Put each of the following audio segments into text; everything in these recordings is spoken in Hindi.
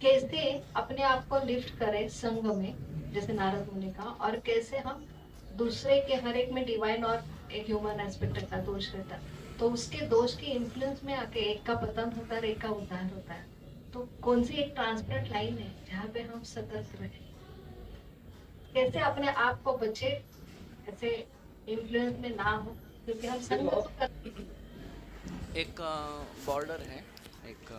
कैसे अपने आप को लिफ्ट करें संघ में, जैसे नारद मुनि का, और कैसे हम दूसरे के हर एक में डिवाइन और एक ह्यूमन एस्पेक्ट रहता है, दोष रहता है, तो उसके दोष के इन्फ्लुएंस में आके एक का पतन होता है और एक का उद्धार होता है। तो कौन सी एक ट्रांसपेरेंट लाइन है जहाँ पे हम सतर्क रहे, कैसे अपने आप को बचे, ऐसे इन्फ्लुएंस में ना हो, क्योंकि हम संघ तो कर। एक बॉर्डर है। एक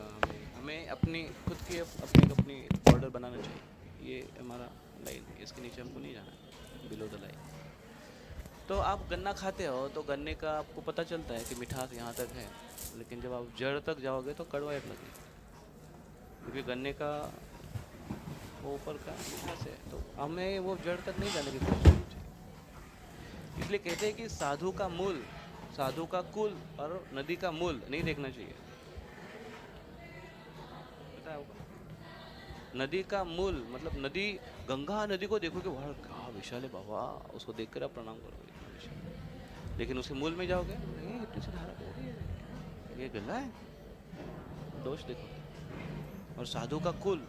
हमें अपनी खुद की अपनी अपनी बॉर्डर बनाना चाहिए। ये हमारा लाइन है, इसके नीचे हमको नहीं जाना है, बिलो द लाइन। तो आप गन्ना खाते हो तो गन्ने का आपको पता चलता है कि मिठास यहाँ तक है, लेकिन जब आप जड़ तक जाओगे तो कड़वाहट लगेगी, क्योंकि गन्ने का वो ऊपर का मिठास है। तो हमें वो जड़ तक नहीं जाने की कोशिश करनी चाहिए। इसलिए कहते हैं कि साधु का मूल, साधु का कुल और नदी का मूल नहीं देखना चाहिए। पता है आपको? नदी का मूल मतलब नदी, गंगा नदी को देखोगे वहाँ क्या विशाल है बाबा, उसको देखकर आप प्रणाम करोगे, इतना विशाल है। लेकिन उसके मूल में जाओगे, नहीं इतनी सी धारा बह रही है, ये गंगा है, दोष देखोगे। और साधु का कुल,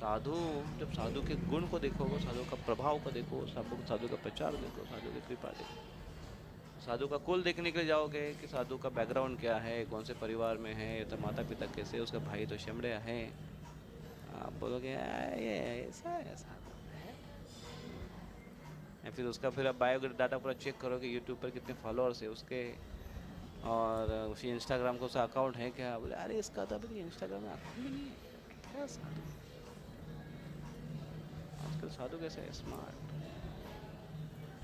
साधु, जब साधु के गुण को देखोगे, साधु का प्रभाव को देखो, साधु का प्रचार देखो, साधु की कृपा देखो। साधु का कुल देखने के लिए जाओगे कि साधु का बैकग्राउंड क्या है, कौन से परिवार में है, तो माता पिता कैसे, उसका भाई तो शेमड़े है। आप बोलोगे ये ऐसा है साधु है। या फिर उसका फिर आप बायोग्राफी डाटा पूरा चेक करोगे, यूट्यूब पर कितने फॉलोअर्स है उसके, और उसी इंस्टाग्राम को उसका अकाउंट है क्या, बोले अरे इसका तो अभी इंस्टाग्राम में अकाउंट भी नहीं है, क्या साधु। आजकल साधु कैसे है, स्मार्ट,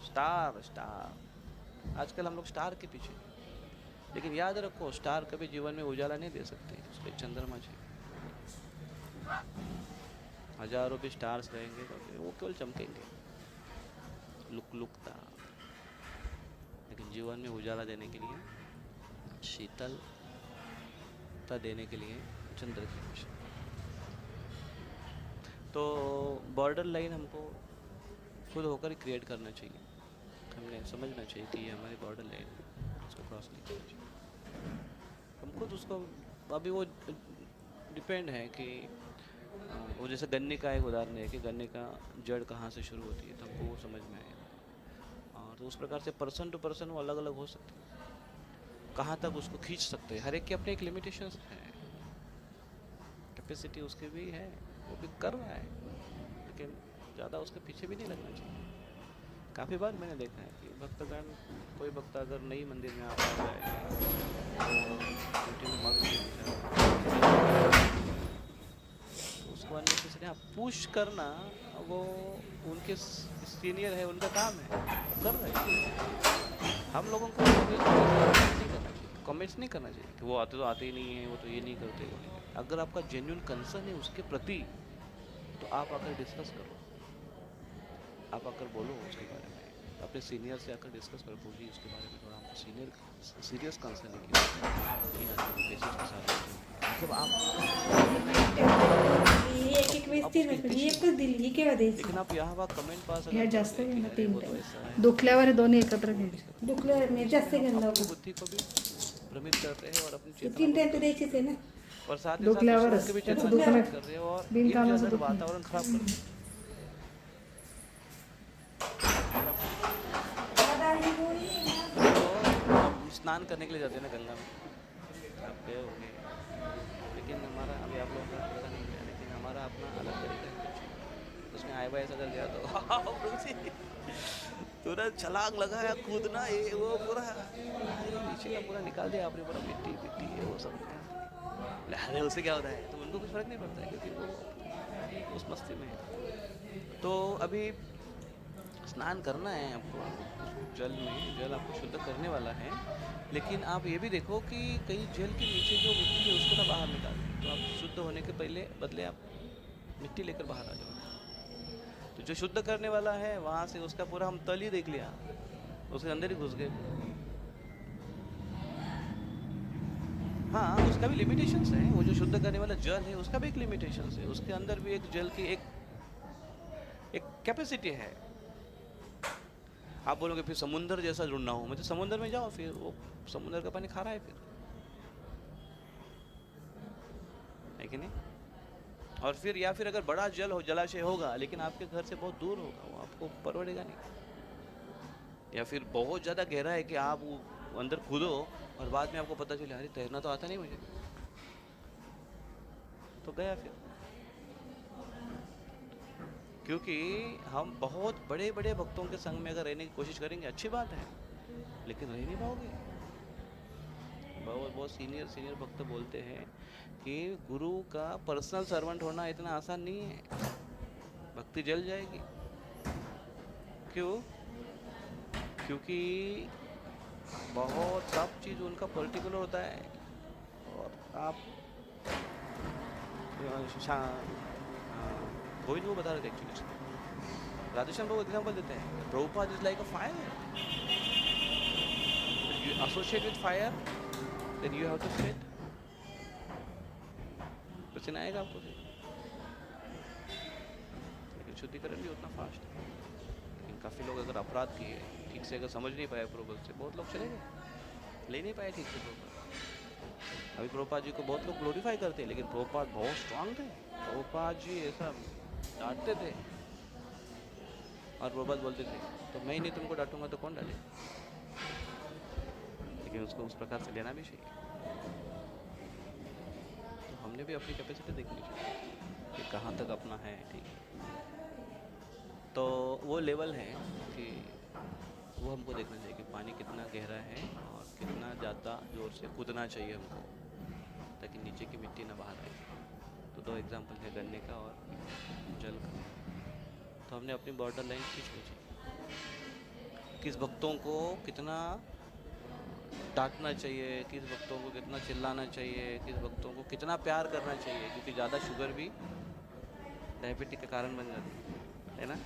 स्टार स्टार। आजकल हम लोग स्टार के पीछे, लेकिन याद रखो स्टार कभी जीवन में उजाला नहीं दे सकते, उसके चंद्रमा चाहिए। हजारों भी स्टार्स रहेंगे तो फिर वो केवल चमकेंगे, लुकता। लेकिन जीवन में उजाला देने के लिए, शीतलता देने के लिए चंद्र की आवश्यकता। तो बॉर्डर लाइन हमको खुद होकर क्रिएट करना चाहिए। हमने समझना चाहिए कि ये हमारी बॉर्डर लाइन है, उसको क्रॉस नहीं करना चाहिए। हम खुद उसको, अभी वो डिपेंड है कि वो जैसे गन्ने का एक उदाहरण है कि गन्ने का जड़ कहाँ से शुरू होती है, तो हमको वो समझ में आएगा। और तो उस प्रकार से पर्सन टू पर्सन वो अलग अलग हो सकते हैं, कहाँ तक उसको खींच सकते हैं। हर एक की अपनी एक लिमिटेशंस है, कैपेसिटी उसकी भी है, वो भी कर रहा है, लेकिन ज़्यादा उसके पीछे भी नहीं लगना चाहिए। काफ़ी बार मैंने देखा है कि भक्तगण, कोई भक्त अगर नई मंदिर में आता है तो कंटिन्यू मग्न तो उसको अननेसेसरी पुश करना, वो उनके सीनियर है, उनका काम है, वो कर रहे हैं। हम लोगों को नहीं करना चाहिए, कमेंट्स नहीं करना चाहिए कि वो आते तो आते ही नहीं है, वो तो ये नहीं करते, वो नहीं करते। अगर आपका जेन्युइन कंसर्न है उसके प्रति, तो आप आकर डिस्कस करो, आप आकर बोलो उसके बारे में, अपने सीनियर से आकर डिस्कस करो, पूछिए उसके बारे में थोड़ा, हमको सीनियर सीरियस कंसर्न है कि इन आदमी को कैसे उसके साथ रहते हैं, मतलब एक एक वेळेस आप ती उसकी नकली इंटेंशन। एकच दिली, ही केव्हा द्यायची? लेकिन आप यहाँ वहाँ कमेंट पास ह्या अगर जास्त करोगे घे कि ना, अरे 3 वो तो ऐसा टाइम है, दुखल्यावर दोन्ही एकत्र वो नहीं घ्यायचे. करते, दुखल्यावर मी तो जास्त आप घ्यायला अपनी लावतो. बुद्धि को भी भ्रमित करते हैं और अपनी ते चेतना 3 को भी टाइम तर कलुषित द्यायचीच कर आहे रहे ना. हो, और साथ ही साथ दूसरों की दुखल्यावरच भी त्याचं चेतना दुखणं कलुषित कर रहे हो, और इन बिनकामाचं जनरल दुखणं. वातावरण खराब कर रहे हो। खराब कर रहे हो। देखो, हम स्नान करने के लिए जाते हैं ना गंगा में, आप गए होंगे, लेकिन हमारा, अभी आप लोगों का पता नहीं क्या, लेकिन हमारा अपना अलग तरीका है कुछ। उसमें आए बाय अगर गया तो प्रभु जी तुरंत छलांग लगाया, कूदना, ये वो पूरा, अरे नीचे का पूरा निकाल दिया आपने, पूरा मिट्टी मिट्टी ये वो सब निकाल दिया। बोले, अरे उससे क्या होता है, तो उनको कुछ फर्क नहीं पड़ता है, क्योंकि वो उस मस्ती में है। तो अभी स्नान करना है आपको उस जल में, जल आपको शुद्ध करने वाला है, लेकिन आप ये भी देखो कि कहीं जल के नीचे जो मिट्टी है उसको ना बाहर निकाल दे, तो आप शुद्ध होने के पहले बदले आप मिट्टी लेकर बाहर आ जाओगे। तो जो शुद्ध करने वाला है वहां से उसका पूरा हम तल ही देख लिया, उसके अंदर ही घुस गए पूरा। हाँ, उसका भी लिमिटेशंस है, वो जो शुद्ध करने वाला जल है उसका भी एक लिमिटेशंस है, उसके अंदर भी एक जल की एक एक कैपेसिटी है। आप बोलोगे फिर समुंदर जैसा जुड़ना हो, मतलब समुंदर में जाओ, फिर वो समुंदर का पानी खारा है फिर, है कि नहीं? और फिर या फिर अगर बड़ा जलाशय होगा लेकिन आपके घर से बहुत दूर होगा, वो आपको परवड़ेगा नहीं। या फिर बहुत ज़्यादा गहरा है कि आप वो अंदर कूदो और बाद में आपको पता चले अरे तैरना तो आता नहीं मुझे, तो गया फिर। क्योंकि हम बहुत बड़े बड़े भक्तों के संग में अगर रहने की कोशिश करेंगे अच्छी बात है, लेकिन रह नहीं पाओगे। बहुत बहुत सीनियर सीनियर भक्त बोलते हैं कि गुरु का पर्सनल सर्वेंट होना इतना आसान नहीं है, भक्ति जल जाएगी। क्यों? क्योंकि बहुत सब चीज़ उनका पर्टिकुलर होता है और आप गोविंद वो बता रहे थे एक्चुअली, राधेश्याम बाबू एग्जाम्पल देते हैं, Prabhupada is like a fire, you associate with fire then you have to sweat, पसीना आएगा आपको से। लेकिन शुद्धिकरण भी उतना फास्ट है। लेकिन काफ़ी लोग अगर अपराध किए, ठीक से अगर समझ नहीं पाए प्रभुपाद से, बहुत लोग चले गए, ले नहीं पाए ठीक से प्रभुपाद। अभी प्रभुपाद जी को बहुत लोग ग्लोरीफाई करते हैं, लेकिन प्रभुपाद बहुत स्ट्रांग थे। प्रभुपाद जी ऐसा डांटते थे और प्रभुपाद बोलते थे तो मैं ही नहीं तुमको डांटूंगा तो कौन डाले। लेकिन उसको उस प्रकार से लेना भी चाहिए। तो हमने भी अपनी कैपेसिटी देखनी चाहिए कि कहाँ तक अपना है, ठीक है। तो वो लेवल है कि वो हमको देखना चाहिए कि पानी कितना गहरा है और कितना ज़्यादा ज़ोर से कूदना चाहिए हमको, ताकि नीचे की मिट्टी ना बाहर आए। तो दो एग्जाम्पल है गन्ने का और जल का। तो हमने अपनी बॉर्डर लाइन खींचनी चाहिए, किस भक्तों को कितना डांटना चाहिए, किस भक्तों को कितना चिल्लाना चाहिए, किस भक्तों को कितना प्यार करना चाहिए, क्योंकि ज़्यादा शुगर भी डायबिटीज का कारण बन जाती है ना।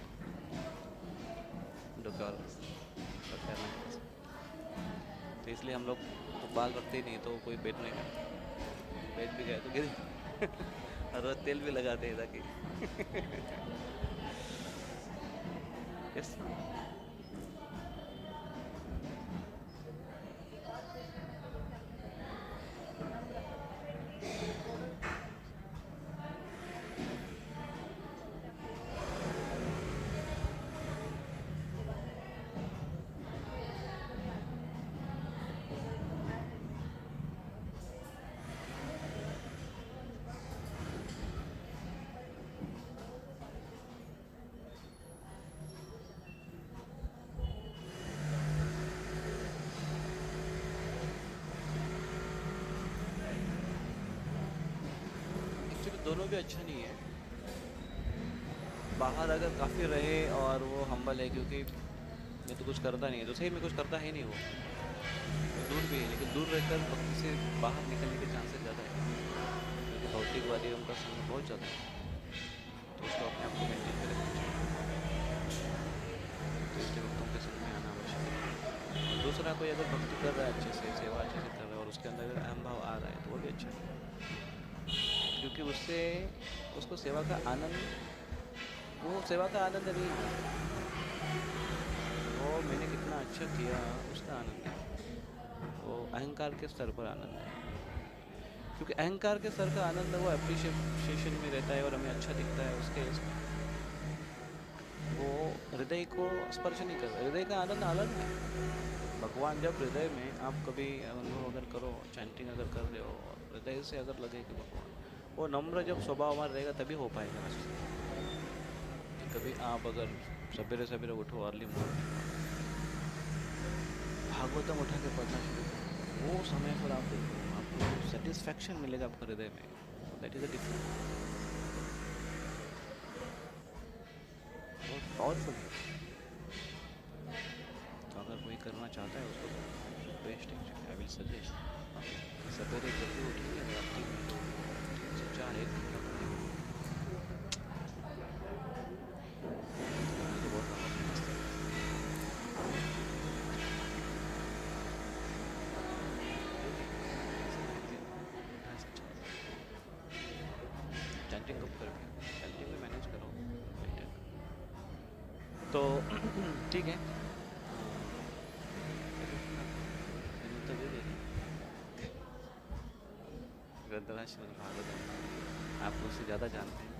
डॉक्टर तो इसलिए हम लोग बाल रखते ही नहीं, तो कोई बैठ नहीं करता, बैठ भी गए तो गिर और रोज तेल भी लगाते हैं ताकि यस। दोनों भी अच्छा नहीं है। बाहर अगर काफ़ी रहे और वो हम्बल है, क्योंकि मैं तो कुछ करता नहीं है, तो सही में कुछ करता है नहीं वो, दूर भी है, लेकिन दूर रहकर भक्ति से बाहर निकलने के चांसेस ज़्यादा है, क्योंकि भौतिकवादी उनका संग बहुत ज़्यादा है। तो उसको अपने आप को मेंटेन कर रखना चाहिए। तो इसलिए भक्तों के संग में आना आवश्यक है। और दूसरा कोई अगर भक्ति कर रहा है अच्छे से, सेवा अच्छे से कर रहा है और उसके अंदर अगर अहम भाव आ रहा है तो वो भी अच्छा है, क्योंकि उससे उसको सेवा का आनंद, वो सेवा का आनंद नहीं है, वो मैंने कितना अच्छा किया उसका आनंद है, वो अहंकार के स्तर पर आनंद है। क्योंकि अहंकार के स्तर का आनंद वो एप्रिशिएशन में रहता है और हमें अच्छा दिखता है उसके, वो हृदय को स्पर्श नहीं कर रहा। हृदय का आनंद अलग है। भगवान जब हृदय में आप कभी अनुभव अगर करो, चैंटिंग अगर कर रहे हो और हृदय से अगर लगे कि भगवान, वो नम्र जब स्वभाव हमारा रहेगा तभी हो पाएगा। कभी आप अगर सवेरे सवेरे उठो, अर्ली मॉर्निंग भागवतम उठा के पढ़ना शुरू करो, वो समय पर आप देखो, आपको सेटिस्फैक्शन मिलेगा आपके हृदय में। दैट इज अ डिफरेंट, बहुत पावरफुल है। तो अगर कोई करना चाहता है उसको best actually I will suggest, सवेरे जल्दी उठिए, रात्रि में 3 से 4 1 घंटा पढ़िए। चैंटिंग कब करोगे? चैंटिंग में मैनेज करो, मेंटेन करो। तो ठीक है, ग्रंथराज श्रीमद् भागवतम आप मुझसे ज़्यादा जानते हैं